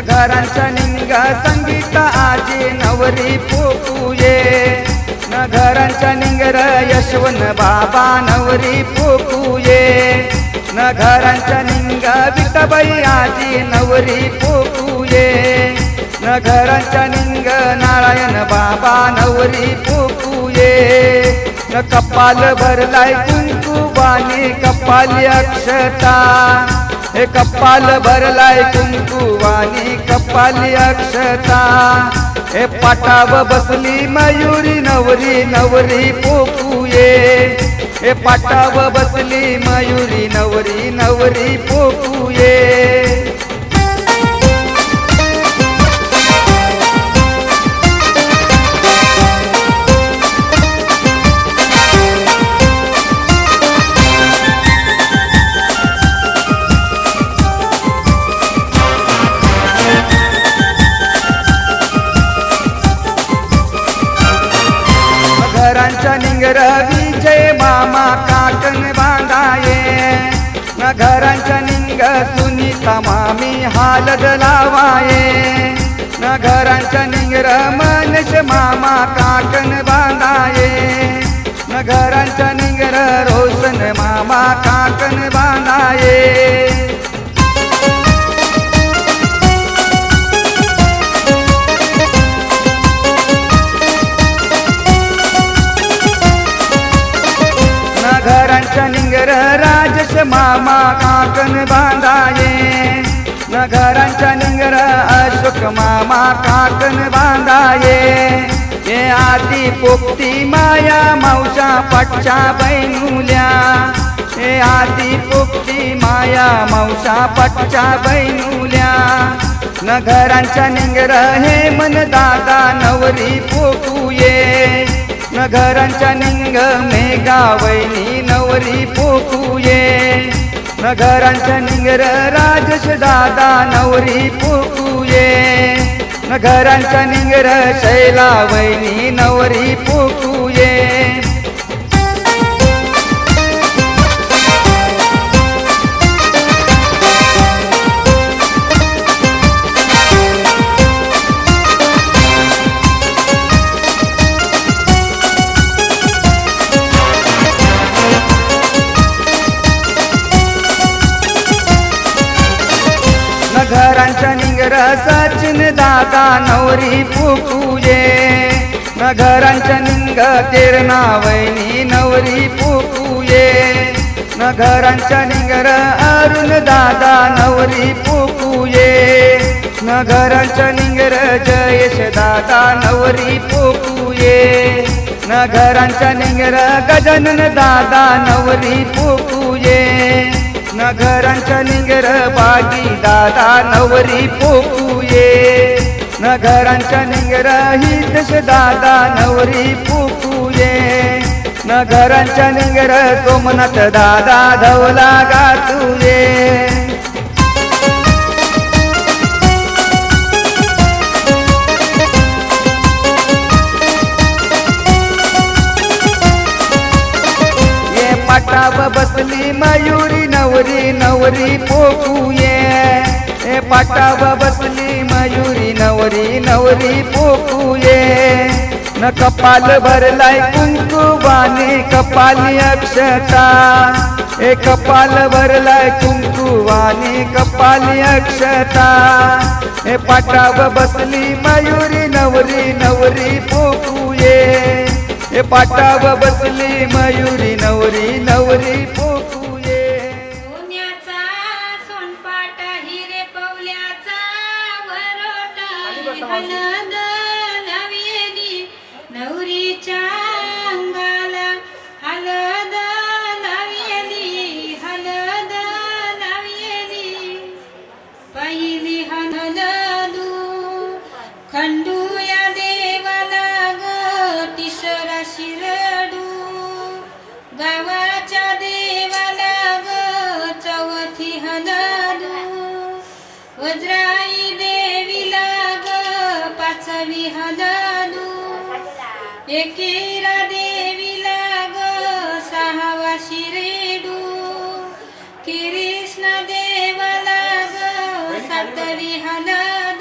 घरांच्या निंग संगीत आजी नवरी पोकुये न घरांच्या निंगर यशवंत बाबा नवरी पोकुये न घरांच्या निंग विठबाई आजी नवरी पोकुये न घरांच्या निंग नारायण बाबा नवरी पोकुये न कपाल भरलाय कुंकुवानी कपाली अक्षता हे कपाल भरलाय कुंकुवानी कपाली अक्षता हे पाटाव बसली मयुरी नवरी नवरी पोकुये हे पाटाव बसली मयुरी नवरी नवरी पोकुये घरांच्या निंगर विजय मामा काकण बांधाये न घरांच्या निंग सुनीता मामी हालद लावाये न घरांच्या निंगर मनश मामा काकण बांधाये न घरांच्या निंगर रोशन मामा काकण बांधाये घरांच्या निंगर राजश मामा काकण बांधाये न घरांच्या निंगर अशोक मामा काकण बांधाये हे आधी पोपटी माया मावशा पटच्या बैनुल्या हे आधी पोपटी माया मावशा पटच्या बैनुल्या न घरांच्या निंगर हे मन दादा नवरी पोकुये न घरांच्या निंग मेघा वैनी नवरी पोकुये न घरांच्या निंगर राजश दादा नवरी पोकुये न घरांच्या निंगर शैला वैनी नवरी पोकुये घरांच्या निंगर सचिन दादा नवरी पोकुये न घरांच्या निंग तेरणा वैनी नवरी पोकुये न घरांच्या निंगर अरुण दादा नवरी पोकुये न घरांच्या निंगर जयेश दादा नवरी पोकुये न घरांच्या निंगर गजानन दादा नवरी पोकुये न घरांच्या निंगर बागी दादा नवरी पोकुये न घरांच्या निंगर हितेश दादा नवरी पोकुये न घरांच्या निंगर सोमनाथ दादा धवला गातुये पाटाव बसली मयुरी नवरी नवरी पोकुये हे पाटाव बसली मयुरी नवरी नवरी पोकुये न कपाल भरलाय कुंकुवानी कपाली अक्षता हे कपाल भरलाय कुंकुवानी कपाली अक्षता हे पाटाव बसली मयुरी नवरी नवरी पोकुये हे पाटाव बसली मयुरी नवरी नवरी पोकुये सोन्याचा सोनपाट हिरे पवल्याचा वरोटा हलद लावलेली नवरीच्या अंगाला हलद लावलेली पहिली हलदू खंडू या देवाला तिसरा शिरडू गावाच्या देवाला चौथी हलदू वज्राई देवीला पाचवी हलदू एकेरा देवीला सहावा शिरेडू कृष्ण देवाला सातवी हलदू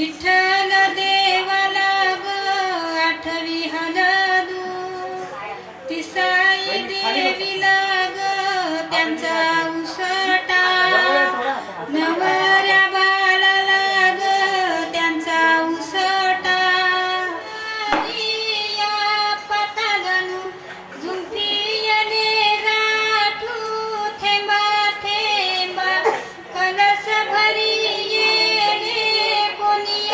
विठ्ठल देवाला ग आठवी हलदू तिसाई देवीला ग त्यांचा उसटा नवऱ्या बाळाला ग त्यांचा उसटा या पतागणू झुंपियले गाठू थेंबा थेंबा कलस भरी येणे कोणी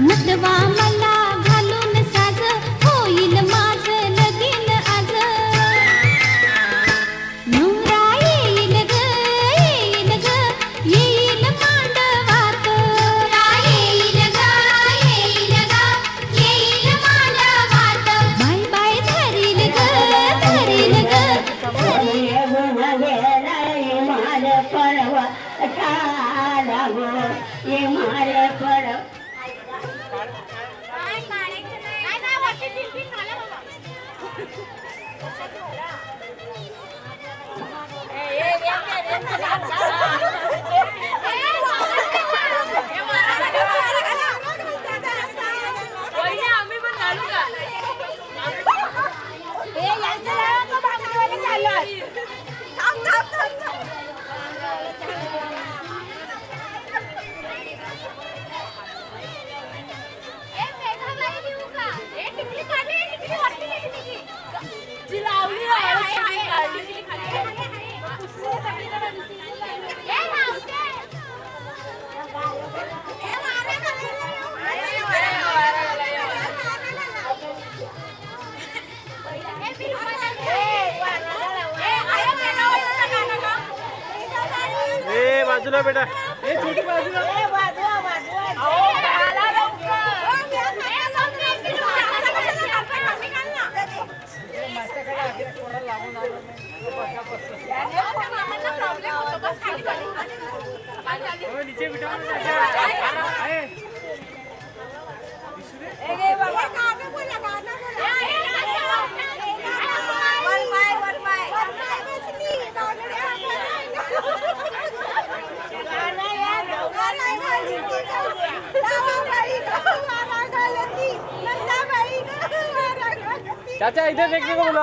मुतवा मला घालून साज होईल माझं लगीन आज नवरा येईल ग येईल मांडवात येईल मांडवात बाय बाय धरील ग बाजूला बेटा छोटी बाजूला नीचे बेटा चाचा इधर देखने को बोलो